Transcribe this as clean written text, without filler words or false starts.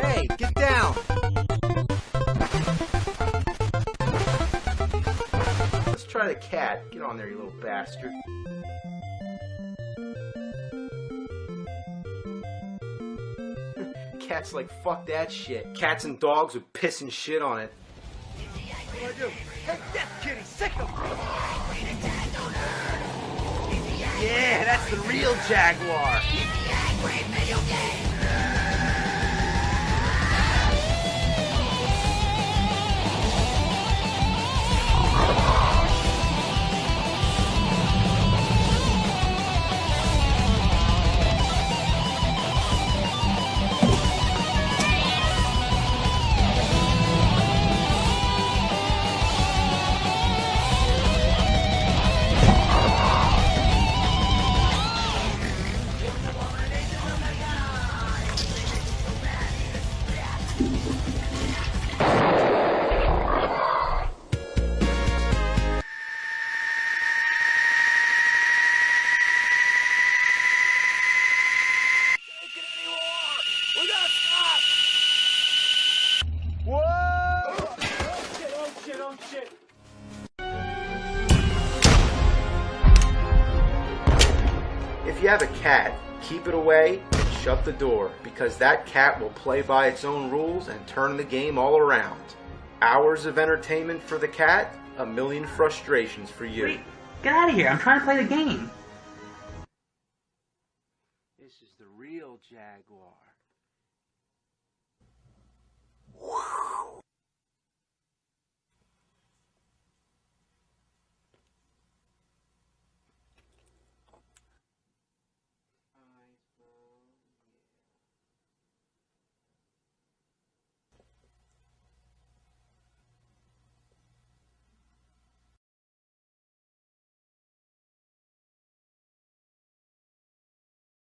Hey, get down! Let's try the cat. Get on there, you little bastard. Cat's like, fuck that shit. Cats and dogs would piss and shit on it. What do I do? Take that kitty, sick him! Yeah, that's the real Jaguar! If you have a cat, keep it away and shut the door, because that cat will play by its own rules and turn the game all around. Hours of entertainment for the cat, a million frustrations for you. Wait, get out of here. I'm trying to play the game. This is the real Jaguar.